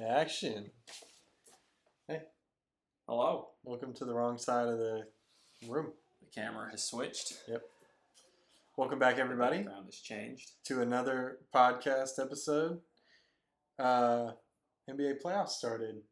Action. Hey, Hello. welcome to the wrong side of the room. The camera has switched. Yep. Welcome back, everybody, The background has changed. to another podcast episode. NBA playoffs started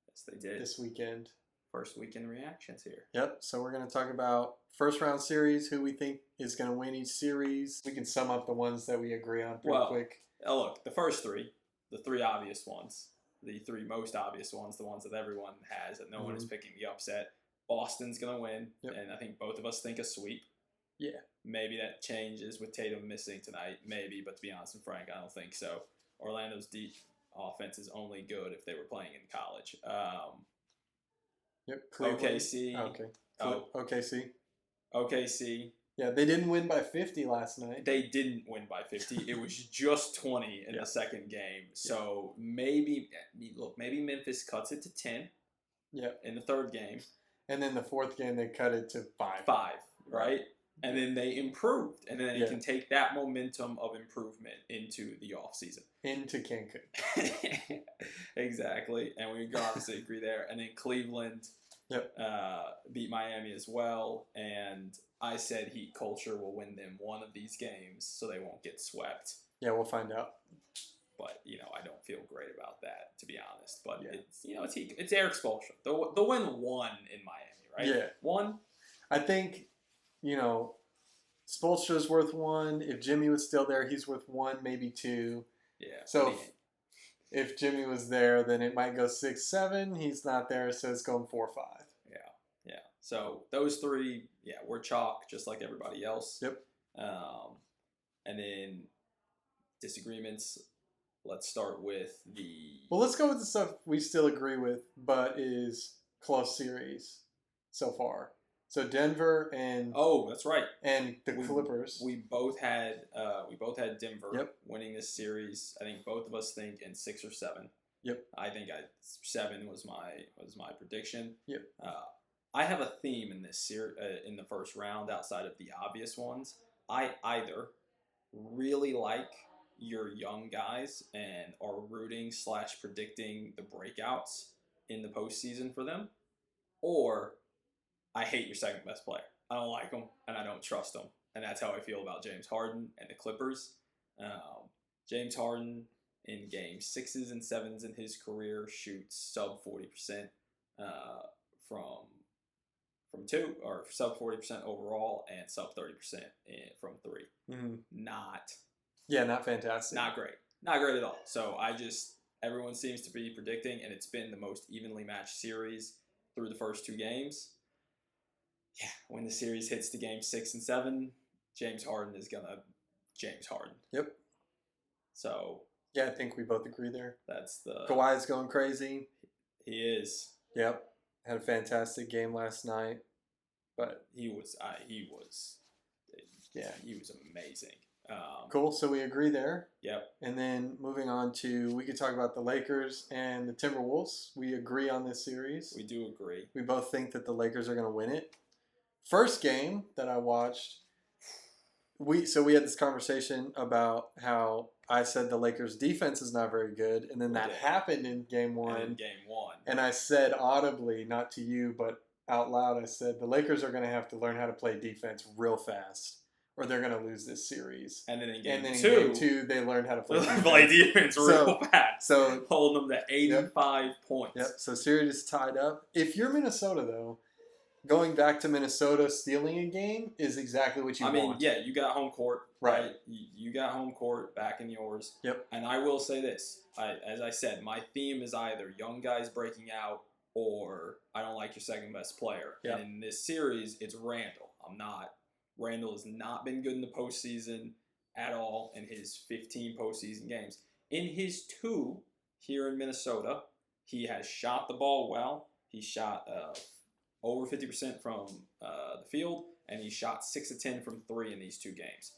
Yes, they did. this weekend. First weekend reactions here. Yep, so we're going to talk about first round series, who we think is going to win each series. We can sum up the ones that we agree on pretty quick. Look, the first three, the three obvious ones, the three most obvious ones, the ones that everyone has that no one is picking the upset. Boston's going to win, and I think both of us think a sweep. Yeah. Maybe that changes with Tatum missing tonight, maybe, but to be honest with Frank, I don't think so. Orlando's deep offense is only good if they were playing in college. Yep. Cleveland. OKC. Okay. OKC. OKC. Yeah, they didn't win by 50 last night. They didn't win by 50. It was just 20 in the second game. So maybe Memphis cuts it to 10 in the third game. And then the fourth game, they cut it to 5. 5, right? And then they improved. And then they can take that momentum of improvement into the offseason. Into Cancun. Exactly. And we obviously agree there. And then Cleveland beat Miami as well. And I said Heat culture will win them one of these games so they won't get swept. Yeah, we'll find out. But, I don't feel great about that, to be honest. But, it's Eric Spoelstra. They'll win one in Miami, right? Yeah. One? I think, Spoelstra's worth 1. If Jimmy was still there, he's worth 1, maybe 2. Yeah. So if Jimmy was there, then it might go 6, 7. He's not there, so it's going 4, 5. Yeah. So those three, we're chalk, just like everybody else. Yep. And then disagreements. Let's start with Well, let's go with the stuff we still agree with, but is close series so far. So Denver and that's right, and the Clippers. We both had Denver winning this series. I think both of us think in 6 or 7. Yep. I think 7 was my prediction. Yep. I have a theme in this series in the first round outside of the obvious ones. I either really like your young guys and are rooting / predicting the breakouts in the postseason for them, or I hate your second best player. I don't like him and I don't trust him, and that's how I feel about James Harden and the Clippers. James Harden in game 6s and 7s in his career shoots sub 40% from 2, or sub 40% overall, and sub 30% from 3. Mm-hmm. Not fantastic. Not great at all. So everyone seems to be predicting, and it's been the most evenly matched series through the first 2 games. Yeah, when the series hits to game 6 and 7, James Harden is gonna James Harden. Yep. So yeah, I think we both agree there. That's the Kawhi's going crazy. He is. Yep. Had a fantastic game last night, but he was amazing. Cool. So we agree there. Yep. And then moving on to, we could talk about the Lakers and the Timberwolves. We agree on this series. We do agree. We both think that the Lakers are going to win it. First game that I watched, we had this conversation about how I said the Lakers' defense is not very good, and then that happened in game 1. And I said audibly, not to you, but out loud, I said the Lakers are going to have to learn how to play defense real fast, or they're going to lose this series. And then in game 2, they learned how to play defense real fast. So holding them to 85 points. Yep. So series is tied up. If you're Minnesota, though, going back to Minnesota stealing a game is exactly what you want. You got home court. Right. You got home court back in yours. Yep. And I will say this. As I said, my theme is either young guys breaking out or I don't like your second best player. Yep. And in this series, it's Randall. Randall has not been good in the postseason at all in his 15 postseason games. In his 2 here in Minnesota, he has shot the ball well. He shot over 50% from the field, and he shot 6 of 10 from 3 in these 2 games.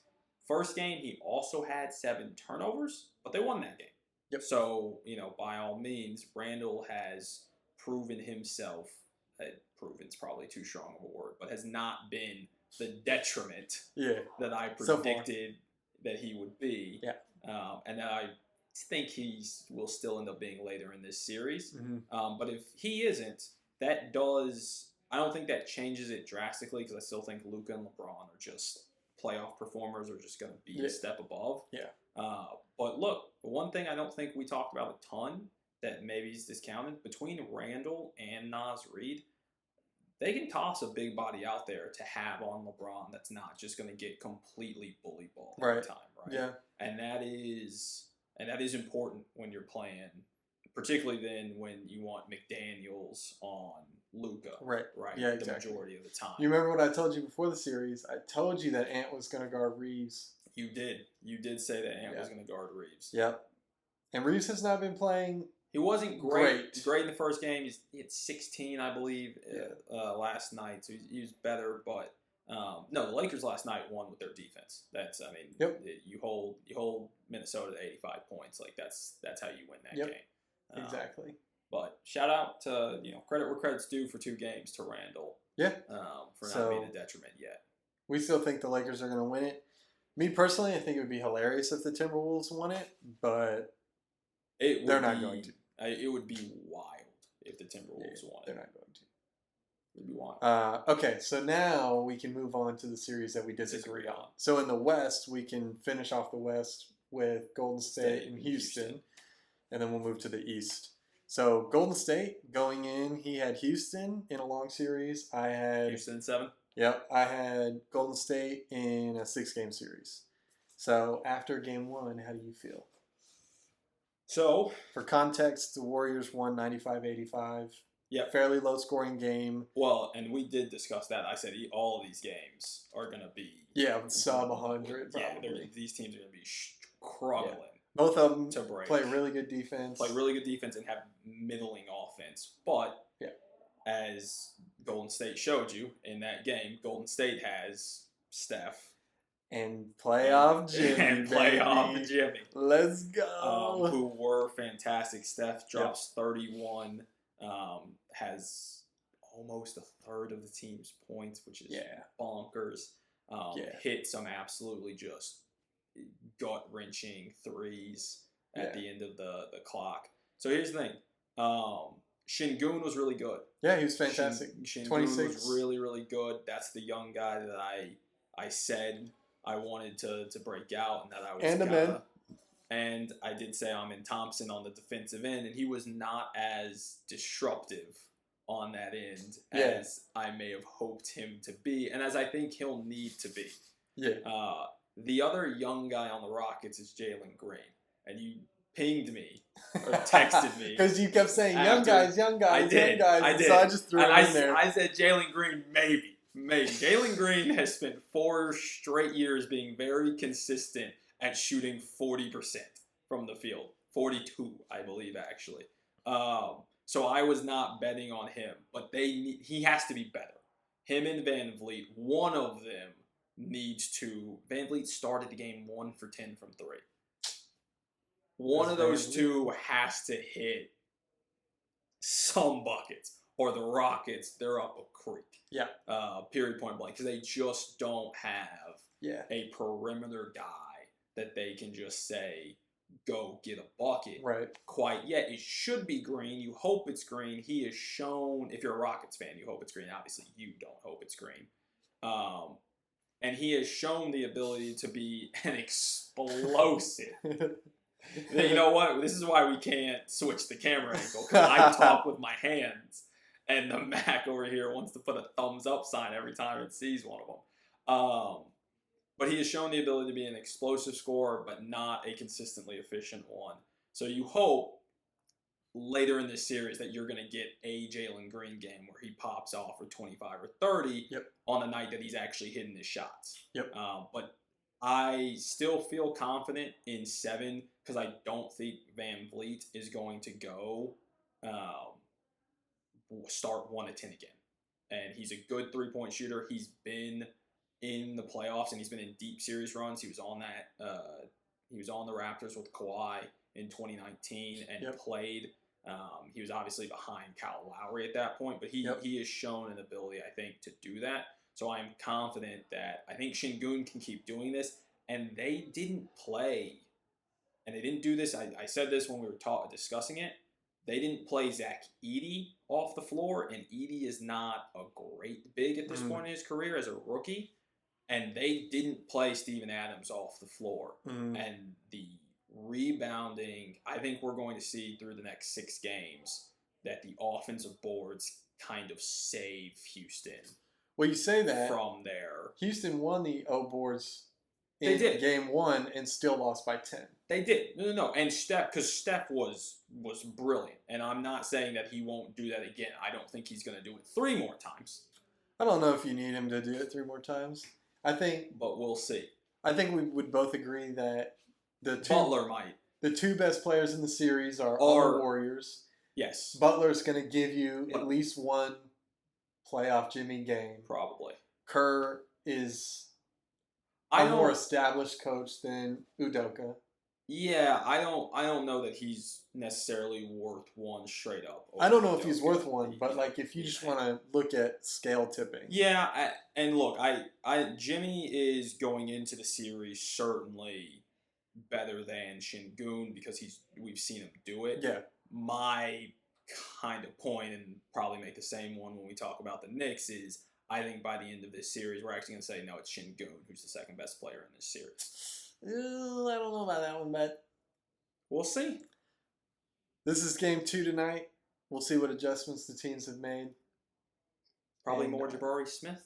First game, he also had 7 turnovers, but they won that game. Yep. So, by all means, Randall has proven himself. Proven's probably too strong of a word, but has not been the detriment that I predicted that he would be. Yeah. And that think will still end up being later in this series. Mm-hmm. But if he isn't, that does. I don't think that changes it drastically because I still think Luka and LeBron are just playoff performers, are just going to be a step above. Yeah. But look, one thing I don't think we talked about a ton that maybe is discounted between Randall and Naz Reid. They can toss a big body out there to have on LeBron that's not just going to get completely bully ball all the time, right? Yeah. And that is important when you're playing, particularly then when you want McDaniels on Luka, right? Yeah, exactly. The majority of the time. You remember what I told you before the series? I told you that Ant was going to guard Reeves. You did say that Ant was going to guard Reeves. Yep. And Reeves has not been playing. He wasn't great in the first game. He had 16, I believe, last night. So he was better. But no, the Lakers last night won with their defense. You hold Minnesota to 85 points. Like that's how you win that game. Exactly. But shout out to credit where credit's due for 2 games to Randall. Yeah. For not being a detriment yet. We still think the Lakers are going to win it. Me personally, I think it would be hilarious if the Timberwolves won it, but they're not going to. It would be wild if the Timberwolves won it. They're not going to. It would be wild. Okay, so now we can move on to the series that we disagree on. So in the West, we can finish off the West with Golden State and Houston, and then we'll move to the East. So Golden State, going in, he had Houston in a long series. I had Houston in 7? Yep, I had Golden State in a 6-game series. So after game 1, how do you feel? So, for context, the Warriors won 95-85. Yep. Fairly low-scoring game. Well, and we did discuss that. I said all of these games are going to be... sub 100 probably. Yeah, these teams are going to be struggling. Yeah. Both of them to break. Play really good defense. And have middling offense. But, as Golden State showed you in that game, Golden State has Steph. And playoff Jimmy. Let's go. Who were fantastic. Steph drops 31. Has almost a third of the team's points, which is bonkers. Hit some absolutely just gut-wrenching threes at the end of the clock. So here's the thing. Şengün was really good. Yeah, he was fantastic. Şengün was really, really good. That's the young guy that I said I wanted to break out and that I was and I did say Amen Thompson on the defensive end, and he was not as disruptive on that end as I may have hoped him to be, and as I think he'll need to be. Yeah. The other young guy on the Rockets is Jalen Green, and you pinged me or texted me because you kept saying young guys. I did. So I just threw it in there. I said Jalen Green maybe. Jalen Green has spent 4 straight years being very consistent at shooting 40% from the field. 42, I believe, actually. So I was not betting on him, but he has to be better. Him and Van Vliet, one of them needs to. Van Vliet started the game 1 for 10 from 3. One of those two has to hit some buckets, or the Rockets, they're up a creek. Yeah. Period, point blank, because they just don't have a perimeter guy that they can just say, go get a bucket. Right. Quite yet. It should be Green. You hope it's Green. He has shown, if you're a Rockets fan, you hope it's Green. Obviously, you don't hope it's Green. And he has shown the ability to be an explosive. You know what? This is why we can't switch the camera angle, because I talk with my hands, and the Mac over here wants to put a thumbs up sign every time it sees one of them. But he has shown the ability to be an explosive scorer, but not a consistently efficient one. So you hope later in this series that you're going to get a Jalen Green game where he pops off for 25 or 30 on the night that he's actually hitting his shots. But I still feel confident in 7 because I don't think Van Vliet is going to go start 1 of 10 again. And he's a good 3-point shooter. He's been in the playoffs and he's been in deep series runs. He was on that. He was on the Raptors with Kawhi in 2019 and played. He was obviously behind Kyle Lowry at that point, but he has shown an ability, I think, to do that. So I'm confident that I think Şengün can keep doing this. And they didn't play and they didn't do this. I said this when we were discussing it. They didn't play Zach Edey off the floor, and Edey is not a great big at this point in his career as a rookie. And they didn't play Steven Adams off the floor. And the rebounding, I think we're going to see through the next 6 games that the offensive boards kind of save Houston. Well, you say that from there. Houston won the O boards They in did. game 1 and still lost by 10. They did. No. And because Steph was brilliant. And I'm not saying that he won't do that again. I don't think he's going to do it 3 more times. I don't know if you need him to do it 3 more times. But we'll see. I think we would both agree that Butler might. The 2 best players in the series are on the Warriors. Yes. Butler's going to give you at least 1 playoff Jimmy game. Probably. Kerr is a more established coach than Udoka. Yeah, I don't know that he's necessarily worth 1 straight up. I don't know if he's worth 1, but like if you just want to look at scale tipping. Yeah, and look, Jimmy is going into the series certainly better than Şengün because we've seen him do it. Yeah. My kind of point, and probably make the same one when we talk about the Knicks, is I think by the end of this series, we're actually going to say, no, it's Şengün who's the second best player in this series. I don't know about that one, but we'll see. This is game 2 tonight. We'll see what adjustments the teams have made. Probably more Jabari Smith.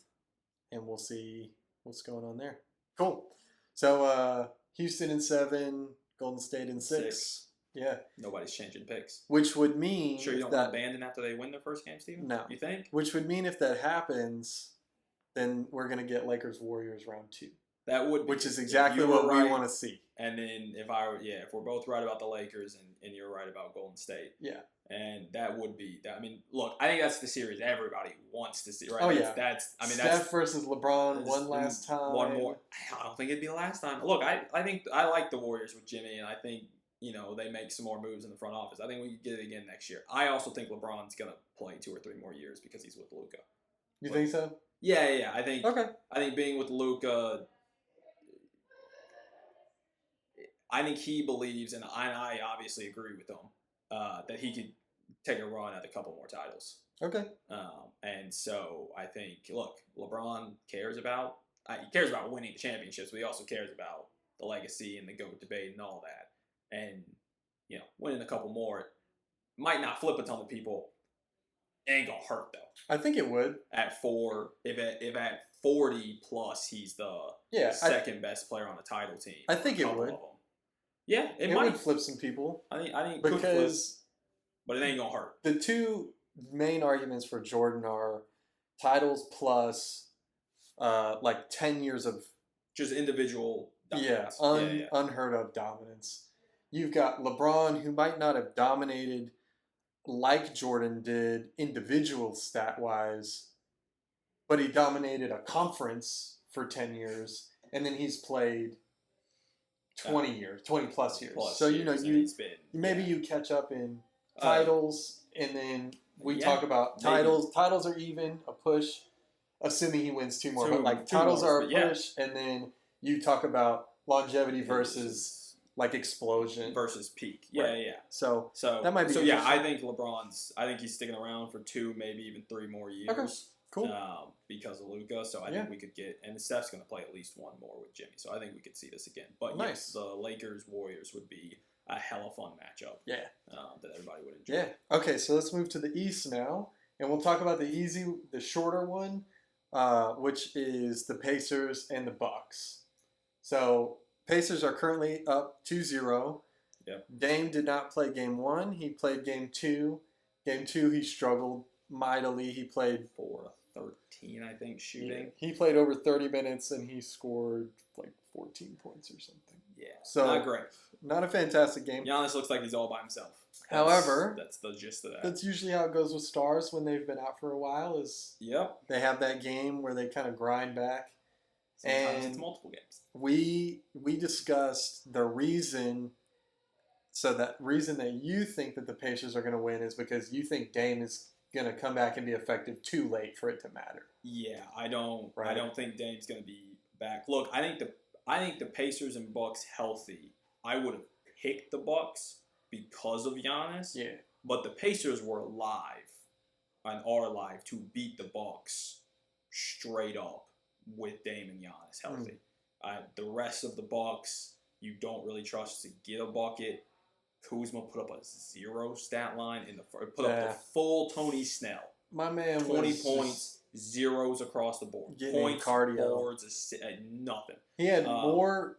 And we'll see what's going on there. Cool. So Houston in 7, Golden State in 6. Yeah. Nobody's changing picks. Which would mean... Sure you don't want to abandon after they win their first game, Steven? No. You think? Which would mean if that happens, then we're going to get Lakers-Warriors round 2. That would be. Which is exactly what we want to see. And then if we're both right about the Lakers and you're right about Golden State. Yeah. And that would be that. I mean, look, I think that's the series everybody wants to see, right? Oh yeah. Steph versus LeBron one last time. One more. I don't think it'd be the last time. Look, I think I like the Warriors with Jimmy, and I think they make some more moves in the front office. I think we could get it again next year. I also think LeBron's gonna play 2 or 3 more years because he's with Luka. You think so? Yeah. I think. Okay. I think being with Luka. I think he believes, and I obviously agree with him, that he could take a run at a couple more titles. Okay. And so I think, look, LeBron cares about winning the championships, but he also cares about the legacy and the GOAT debate and all that. And, winning a couple more might not flip a ton of people. It ain't going to hurt, though. I think it would. At 4, if at 40 plus, he's the second best player on the title team. I think it would. Yeah, it might would flip some people. I think it because could flip, but it ain't gonna hurt. The 2 main arguments for Jordan are titles plus 10 years of just individual dominance. Unheard of dominance. You've got LeBron, who might not have dominated like Jordan did individual stat wise, but he dominated a conference for 10 years, and then he's played 20 plus years. So you catch up in titles, and then we talk about titles. Maybe. Titles are even a push, assuming he wins 2 more. But titles are a push, and then you talk about longevity versus explosion versus peak. Right. Yeah. So that might be. So I think I think he's sticking around for 2, maybe even 3 more years. Okay. Cool. Because of Luka, so I think we could get, and Steph's going to play at least 1 more with Jimmy, so I think we could see this again. But nice. Yes, the Lakers-Warriors would be a hella fun matchup. Yeah. That everybody would enjoy. Yeah. Okay, so let's move to the East now, and we'll talk about the shorter one, which is the Pacers and the Bucks. So Pacers are currently up 2-0. Yep. Dame did not play game 1. He played game 2. Game 2, he struggled mightily. He played 13, I think, shooting. Yeah. He played over 30 minutes and he scored 14 points or something. Yeah, so not great. Not a fantastic game. Giannis looks like he's all by himself. However, that's the gist of that. That's usually how it goes with stars when they've been out for a while. They have that game where they kind of grind back. Sometimes it's multiple games. We discussed the reason. So that reason that you think that the Pacers are going to win is because you think Dame is going to come back and be effective too late for it to matter. Yeah, I don't think Dame's going to be back. Look, I think the Pacers and Bucks healthy, I would have picked the Bucks because of Giannis. Yeah. But the Pacers were live and are live to beat the Bucks straight up with Dame and Giannis healthy. The rest of the Bucks, you don't really trust to get a bucket. Kuzma put up a 0 stat line put up the full Tony Snell. My man 20 points, zeros across the board. Points, cardio. boards, nothing. He had more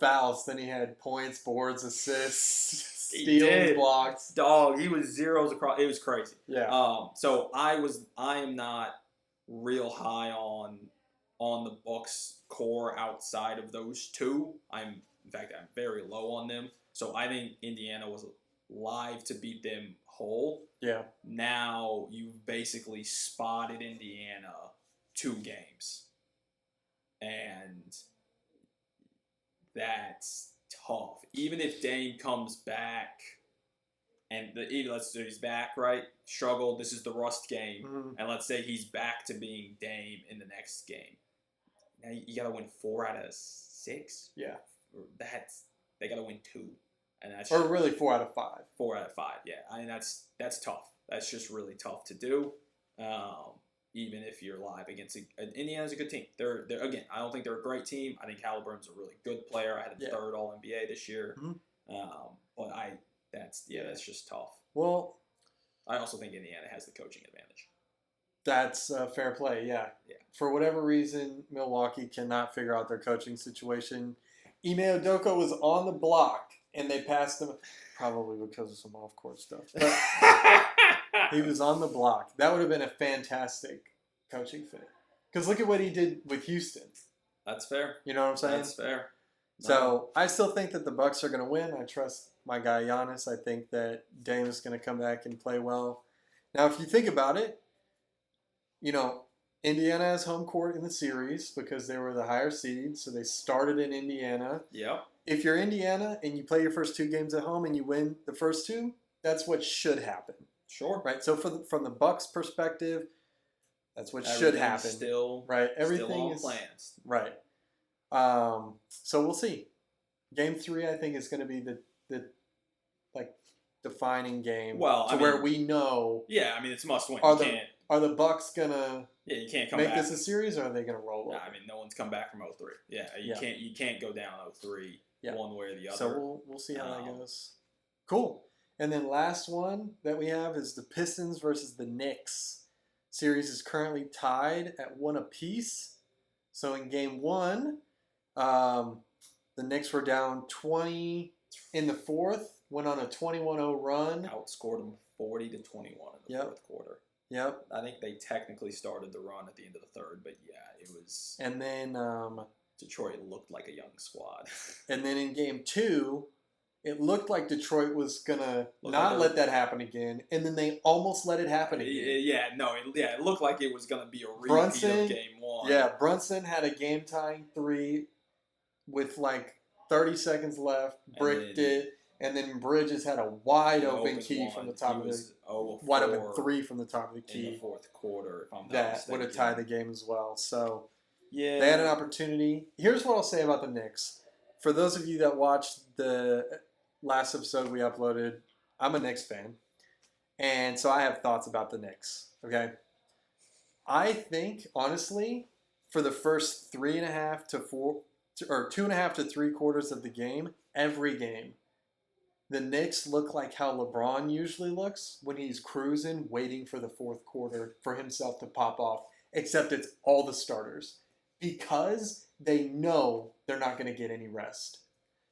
fouls than he had points, boards, assists, steals, blocks. Dog, he was zeros across. It was crazy. Yeah. So I am not real high on the Bucks core outside of those two. In fact, I'm very low on them. So I think Indiana was live to beat them whole. Yeah. Now you've basically spotted Indiana 2 games. And that's tough. Even if Dame comes back and let's say he's back, right? Struggled. This is the rust game. Mm-hmm. And let's say he's back to being Dame in the next game. Now you got to win 4 out of 6. Yeah. They got to win 2. And that's or really 4 out of 5. 4 out of 5, yeah. I mean, that's tough. That's just really tough to do. Even if you're live against Indiana's a good team. They're again, I don't think they're a great team. I think Halliburton's a really good player. I had him 3rd All NBA this year. Mm-hmm. But that's just tough. Well, I also think Indiana has the coaching advantage. That's fair play. Yeah. For whatever reason, Milwaukee cannot figure out their coaching situation. Ime Udoka was on the block. And they passed him, probably because of some off-court stuff. But he was on the block. That would have been a fantastic coaching fit. Because look at what he did with Houston. That's fair. You know what I'm saying? That's fair. No. So I still think that the Bucks are going to win. I trust my guy Giannis. I think that Dame is going to come back and play well. Now, if you think about it, Indiana has home court in the series because they were the higher seed. So they started in Indiana. Yep. If you're Indiana and you play your first 2 games at home and you win the first 2, that's what should happen. Sure. Right. So from the Bucks' perspective, that's what should happen. Right. Everything is plans. Right. So we'll see. Game 3, I think, is going to be the defining game. Well, where we know. Yeah, I mean it's must win. Are the Bucks gonna? Yeah, you can't make this a series, or are they gonna roll? Nah, I mean, no one's come back from 0-3. Yeah, you can't go down 0-3 one way or the other. So we'll see how that goes. Cool. And then last one that we have is the Pistons versus the Knicks. Series is currently tied at 1 apiece. So in game 1, the Knicks were down 20 in the 4th, went on a 21-0 run. Outscored them 40-21 in the 4th quarter. Yep. I think they technically started the run at the end of the 3rd, but yeah, it was. And then Detroit looked like a young squad. And then in game 2, it looked like Detroit was gonna let that happen again, and then they almost let it happen again. It looked like it was gonna be a repeat of game 1. Yeah, Brunson had a game-tying 3 with 30 seconds left, bricked it. And then Bridges had a wide open key from the top of the wide open 3 from the top of the key in the 4th quarter. If I'm not that mistaken. would have tied the game as well. So yeah, they had an opportunity. Here's what I'll say about the Knicks. For those of you that watched the last episode we uploaded, I'm a Knicks fan, and so I have thoughts about the Knicks. Okay, I think honestly, for the first 3.5 to 4 or 2.5 to 3 quarters of the game, every game, the Knicks look like how LeBron usually looks when he's cruising, waiting for the 4th quarter for himself to pop off, except it's all the starters because they know they're not going to get any rest.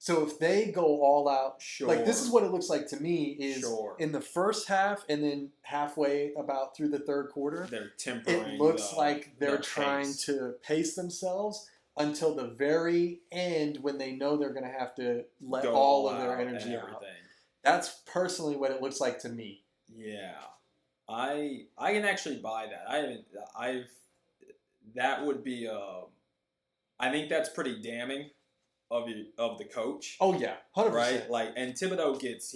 So if they go all out, this is what it looks like to me is in the first half and then halfway about through the 3rd quarter, they're tempering. It looks like they're trying to pace themselves until the very end when they know they're going to have to let all of their energy out. That's personally what it looks like to me. Yeah. I can actually buy that. That would be I think that's pretty damning of the coach. Oh yeah, 100%. Right? And Thibodeau gets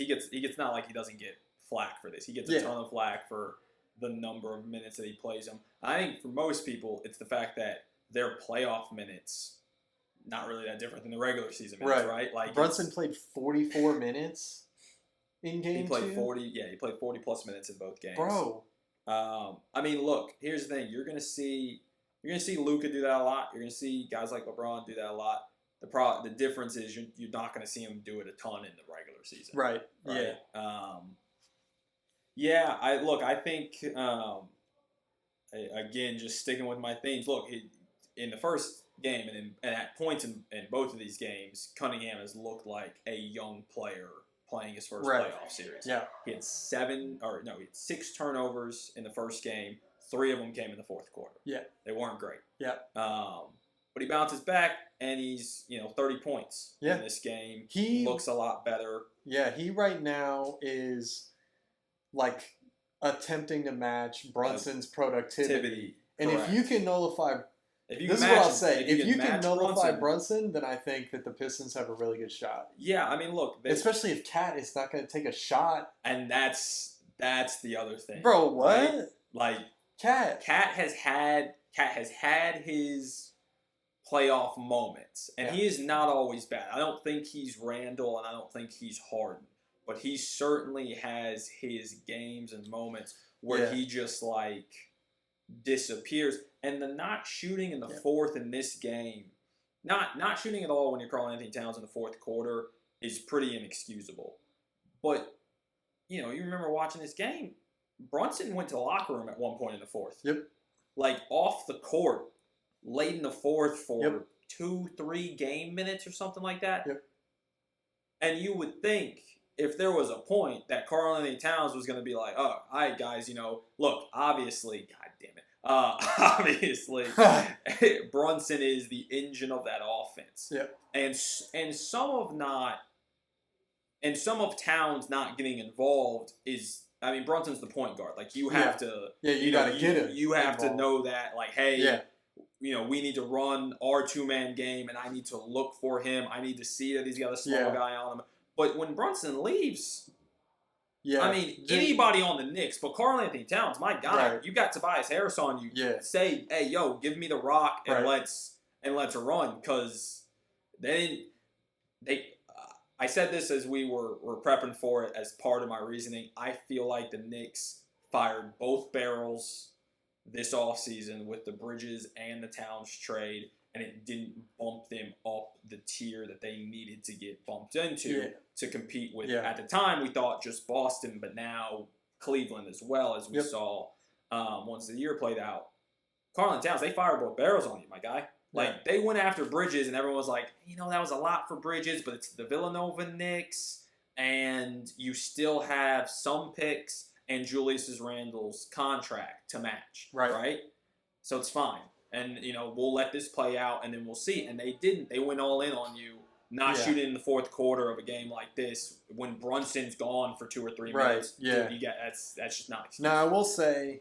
not like he doesn't get flack for this. He gets a ton of flack for the number of minutes that he plays them. I think for most people it's the fact that their playoff minutes not really that different than the regular season minutes, right? Like Brunson played 44 minutes in game he played two. 40. Yeah, he played 40 plus minutes in both games. Bro, I mean, look. Here's the thing. You're gonna see Luka do that a lot. You're gonna see guys like LeBron do that a lot. The difference is you're not gonna see him do it a ton in the regular season. right? Yeah. I think again, just sticking with my themes. Look, in the first game and at points in both of these games, Cunningham has looked like a young player playing his first playoff series. Yeah. He had 6 turnovers in the first game. 3 of them came in the fourth quarter. Yeah. They weren't great. Yeah. But he bounces back and he's 30 points in this game. He looks a lot better. Yeah, he right now is like attempting to match Brunson's productivity. And correct. if you can nullify, this is what I'll say. If you can nullify Brunson, then I think that the Pistons have a really good shot. Yeah, I mean, look, especially if Cat is not going to take a shot, and that's the other thing, bro. What? Right? Like Cat has had his playoff moments, and he is not always bad. I don't think he's Randall, and I don't think he's Harden, but he certainly has his games and moments where he just like disappears. And the not shooting in the fourth in this game, not shooting at all when you're Karl-Anthony Towns in the fourth quarter is pretty inexcusable. But you remember watching this game, Brunson went to the locker room at one point in the fourth. Yep. Like off the court, late in the fourth for 2-3 game minutes or something like that. Yep. And you would think if there was a point that Karl-Anthony Towns was going to be like, oh, all right, guys, look, obviously, God damn it. Obviously, Brunson is the engine of that offense. Yep. And some of Towns not getting involved is, I mean, Brunson's the point guard. Like you have to, you got to get him. You have to know that, like, hey, we need to run our 2-man game, and I need to look for him. I need to see that he's got a small guy on him. But when Brunson leaves, I mean, anybody on the Knicks, but Karl-Anthony Towns, my guy, you got Tobias Harris on you. Yeah. Say, hey, yo, give me the rock and let's run, because I said this as we were prepping for it as part of my reasoning. I feel like the Knicks fired both barrels this offseason with the Bridges and the Towns trade, and it didn't bump them up the tier that they needed to get bumped into to compete with. At the time, we thought just Boston, but now Cleveland as well, as we saw once the year played out. Karl-Anthony Towns, they fired both barrels on you, my guy. Like, they went after Bridges, and everyone was like, that was a lot for Bridges, but it's the Villanova Knicks, and you still have some picks and Julius Randle's contract to match, right? So it's fine. And, we'll let this play out, and then we'll see. And they didn't. They went all in on you, not shooting in the fourth quarter of a game like this when Brunson's gone for 2 or 3 minutes. Yeah. Dude, that's just not excusable. Now, I will say,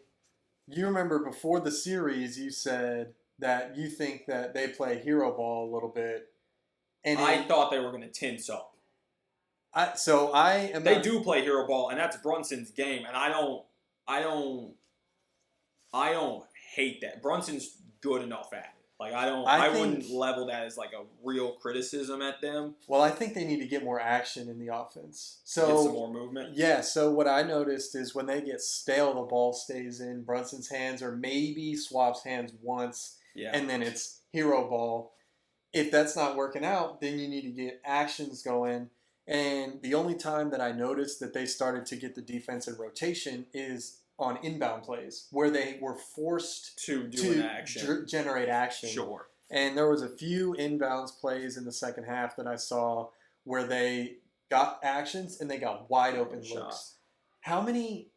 you remember before the series, you said that you think that they play hero ball a little bit. And I thought they were going to tense up. They do play hero ball, and that's Brunson's game, and I don't hate that. Brunson's good enough at it. Like I wouldn't level that as like a real criticism at them. Well, I think they need to get more action in the offense. So get some more movement. Yeah. So what I noticed is when they get stale, the ball stays in Brunson's hands, or maybe swaps hands once, and then it's hero ball. If that's not working out, then you need to get actions going. And the only time that I noticed that they started to get the defense in rotation is on inbound plays, where they were forced to do an action. Generate action. Sure. And there was a few inbounds plays in the second half that I saw where they got actions and they got wide open looks. How many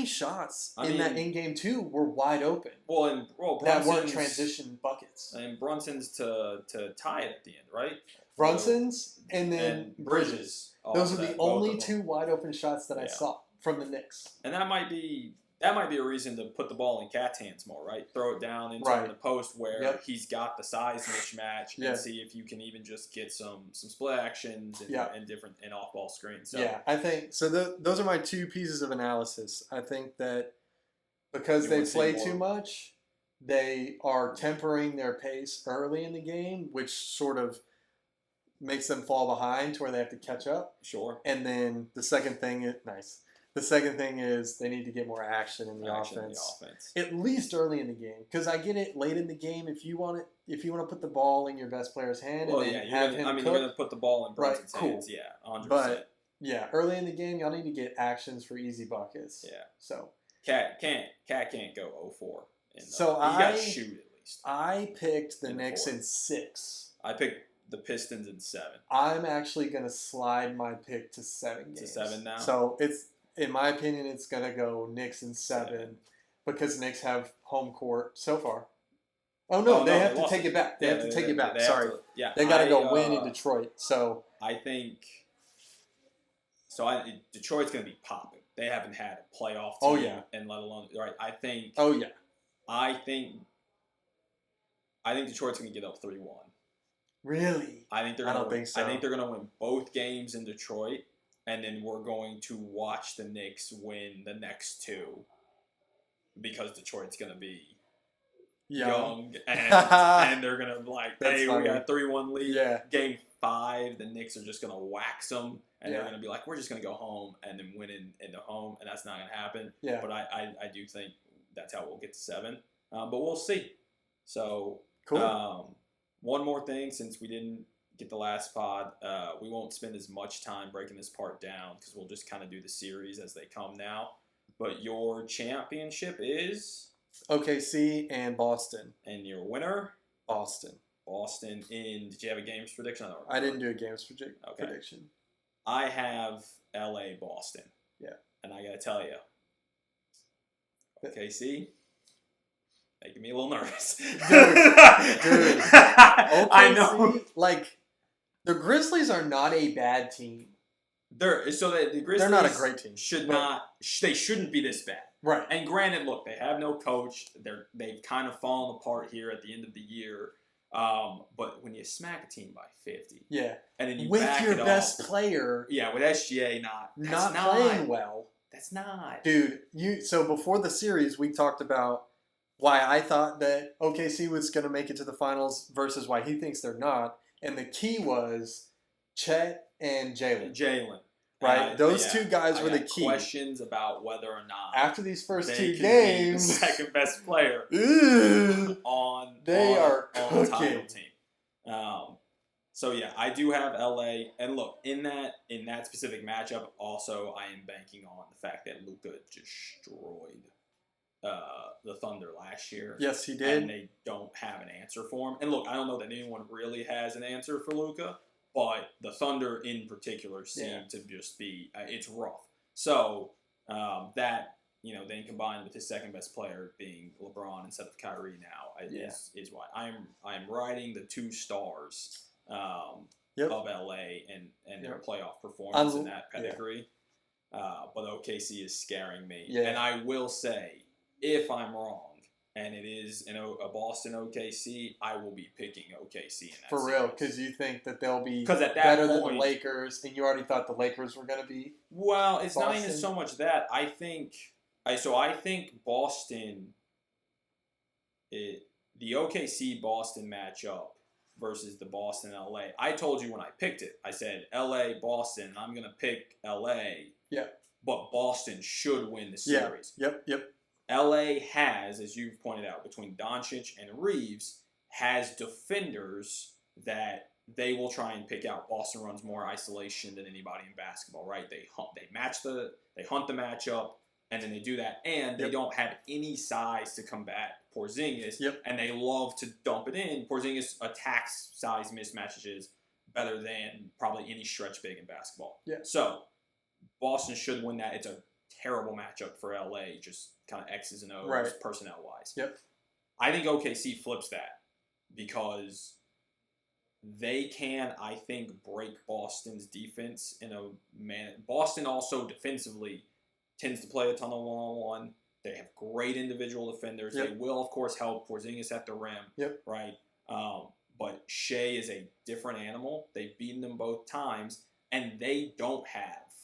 shots in that in-game 2 were wide open? That weren't transition buckets. And Brunson's to tie it at the end, right? Brunson's and then Bridges. Those are the only 2 wide open shots that I saw from the Knicks. And that might be a reason to put the ball in Cat's hands more, right? Throw it down into the post where he's got the size mismatch and see if you can even just get some split actions and different and off-ball screens. So, I think so. Those are my 2 pieces of analysis. I think that because they play too much, they are tempering their pace early in the game, which sort of makes them fall behind to where they have to catch up. Sure. And then the second thing is nice. The second thing is they need to get more action in the offense. At least early in the game, because I get it late in the game. If you want to put the ball in your best player's hand, well, and yeah, then have him cook, you're gonna put the ball in Brunson's cool. hands. Yeah, 100%. But yeah, early in the game, y'all need to get actions for easy buckets. Yeah. So Cat can't go 0-4. So you got to shoot at least. I picked the Knicks in 6. I picked the Pistons in 7. I'm actually gonna slide my pick to 7 games. To 7 now. So it's, in my opinion, it's gonna go Knicks in 7 because Knicks have home court so far. Oh no, they have to take it back. They have to take it back. Sorry, they got to go win in Detroit. So I think. Detroit's gonna be popping. They haven't had a playoff team, and let alone right. I think. Oh yeah. I think Detroit's gonna get up 3-1. Really? I think they're. I don't think so. I think they're gonna win both games in Detroit, and then we're going to watch the Knicks win the next 2 because Detroit's gonna be young and they're gonna be like, hey, we got a 3-1 lead. Yeah. Game 5, the Knicks are just gonna wax them, and they're gonna be like, we're just gonna go home and then win in the home, and that's not gonna happen. Yeah. But I do think that's how we'll get to 7. But we'll see. So cool. One more thing, since we didn't get the last pod, we won't spend as much time breaking this part down because we'll just kind of do the series as they come now. But your championship is OKC and Boston. And your winner? Boston. Did you have a games prediction? I didn't do a games prediction. I have LA Boston. Yeah. And I got to tell you, OKC, making me a little nervous. Dude. OKC, I know. Like, the Grizzlies are not a bad team. The Grizzlies, they're not a great team. They shouldn't be this bad. Right. And granted, look, they have no coach. They've kind of fallen apart here at the end of the year. But when you smack a team by 50, yeah, and then you with back your it best up, player, with SGA not playing well, that's not, dude. So before the series, we talked about why I thought that OKC was going to make it to the finals versus why he thinks they're not, and the key was Chet and Jalen. Right, those two guys were the key. Questions about whether or not after these first 2 games, the second best player on the title team. So yeah, I do have LA, and look, in that specific matchup, also I am banking on the fact that Luka destroyed the Thunder last year. Yes, he did. And they don't have an answer for him. And look, I don't know that anyone really has an answer for Luka. But the Thunder in particular seem to just be it's rough. So that then combined with his second best player being LeBron instead of Kyrie now is why I'm riding the 2 stars of LA and their playoff performance in that pedigree. But OKC is scaring me, and I will say if I'm wrong. And it is a Boston OKC, I will be picking OKC in that for series. real, because you think that they'll be better than the Lakers, and you already thought the Lakers were going to be. Well, it's Boston. Not even so much that. I think Boston. The OKC Boston matchup versus the Boston LA. I told you when I picked it, I said LA Boston. I'm going to pick LA. Yeah. But Boston should win the series. Yep. LA has, as you've pointed out, between Doncic and Reeves, has defenders that they will try and pick out. Boston runs more isolation than anybody in basketball, right? They hunt the matchup, and then they do that, and they don't have any size to combat Porzingis, and they love to dump it in. Porzingis attacks size mismatches better than probably any stretch big in basketball. Yeah. So Boston should win that. It's a terrible matchup for LA, just kind of X's and O's personnel-wise. Yep. I think OKC flips that because they can, I think, break Boston's defense in a manner. Boston also defensively tends to play a ton of one-on-one. They have great individual defenders. They will, of course, help Porzingis at the rim, right? But Shea is a different animal. They've beaten them both times, and they don't have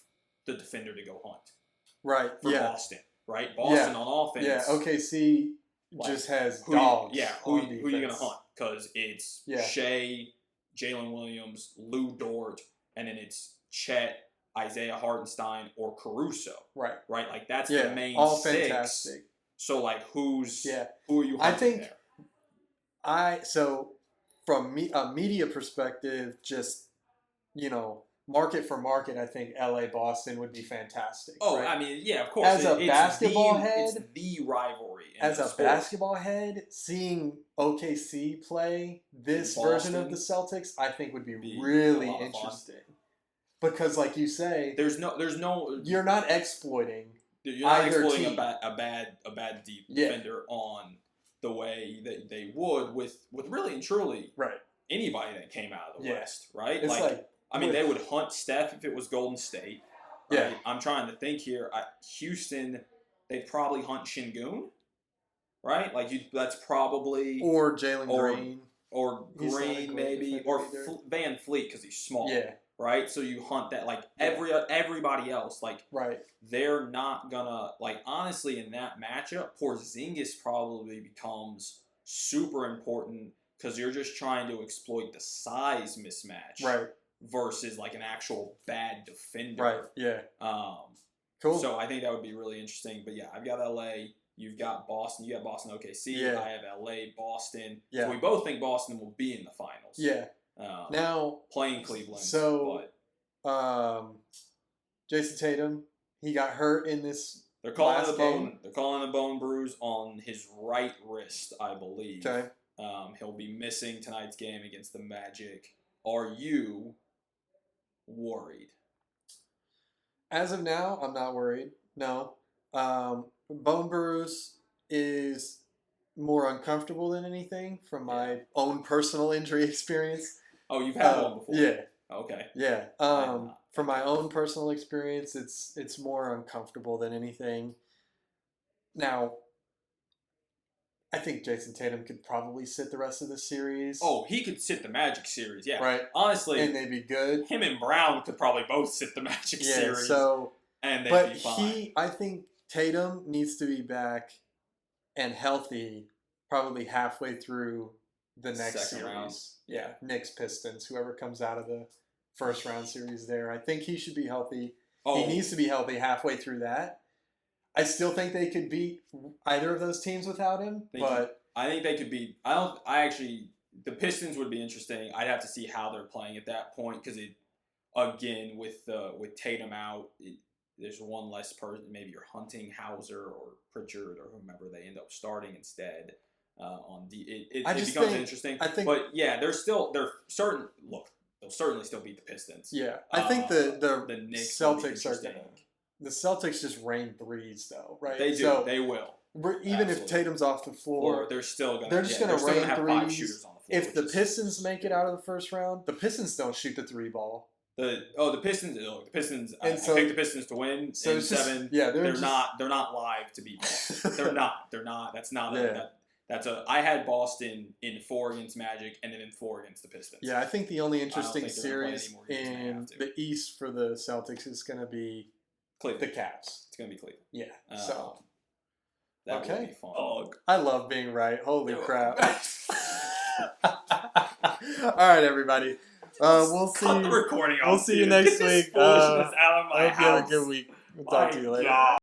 the defender to go hunt. Right. For Boston. Right? Boston on offense. Yeah, OKC Like, just has who you- dogs. yeah, on who you gonna defense. hunt? Because it's Yeah. Shea, Jalen Williams, Lou Dort, and then it's Chet, Isaiah Hartenstein, or Caruso. Right. Right, like that's Yeah. the main All six. fantastic. So like, who are you hunting I think there? So from a media perspective, just market for market, I think LA Boston would be fantastic. Oh, right? I mean, yeah, of course. As a basketball it's head, the rivalry. As a sport. basketball head, seeing OKC play this version of the Celtics, I think would be really a lot of interesting. Because, like you say, there's no, you're not exploiting. You're not either exploiting team. a bad deep defender on the way that they would with really and truly right anybody that came out of the Yeah. West, right? It's like I mean, they would hunt Steph if it was Golden State. Right? Yeah. I'm trying to think here. Houston, they'd probably hunt Şengün, right? Like that's probably or Jalen Green or He's not a Green great maybe defender or either. Van Fleet because he's small. Yeah. Right, so you hunt that like everybody else, like right. they're not gonna like honestly in that matchup. Porzingis probably becomes super important because you're just trying to exploit the size mismatch, Right. Versus like an actual bad defender, Right. Yeah. Cool. So I think that would be really interesting. But yeah, I've got LA. You've got Boston. You got Boston OKC. Yeah. I have LA, Boston. Yeah. So we both think Boston will be in the finals. Yeah. Now playing Cleveland. So, Jason Tatum, he got hurt in this. They're calling last the bone. game. They're calling the bone bruise on his right wrist, I believe. Okay. He'll be missing tonight's game against the Magic. Are you worried? As of now, I'm not worried. No. Bone bruise is more uncomfortable than anything from my own personal injury experience. Oh, you've had one before? Yeah. Okay. Yeah. From my own personal experience, it's more uncomfortable than anything. Now, I think Jason Tatum could probably sit the rest of the series. Oh, he could sit the Magic series, yeah. Right. Honestly, and they'd be good. him and Brown could probably both sit the Magic series. So, and they'd be fine. I think Tatum needs to be back and healthy probably halfway through the next Second series. round. Yeah, Knicks, Pistons, whoever comes out of the first round series there. I think he should be healthy. Oh, He needs to be healthy halfway through that. I still think they could beat either of those teams without him, but I think they could beat. The Pistons would be interesting. I'd have to see how they're playing at that point because again with Tatum out, there's one less person. Maybe you're hunting Hauser or Pritchard or whomever they end up starting instead. It becomes interesting. But yeah, they'll certainly still beat the Pistons. Yeah, I think the Knicks Celtics are gonna. The Celtics just rain threes, though, right? They do. So, they will. Even if Tatum's off the floor, They're still gonna. They're just gonna rain have threes. 5 shooters on the floor. If the Pistons make it out of the first round, the Pistons don't shoot the 3-ball. The Pistons. The Pistons. And I picked the Pistons to win so in it's just, 7. Yeah, they're not live to beat them. They're not. That's not. I had Boston in 4 against Magic and then in 4 against the Pistons. Yeah, I think the only interesting think they're gonna play series any more games than they in have to. the East for the Celtics is going to be Cleveland. the Cavs. It's gonna be Cleveland. Yeah. So that would be fun. I love being right. Holy crap! All right, everybody. We'll see. Cut the recording off. We'll see you dude. next Get this week. foolishness out of my I hope you have a house. good week. We'll talk to you later. God.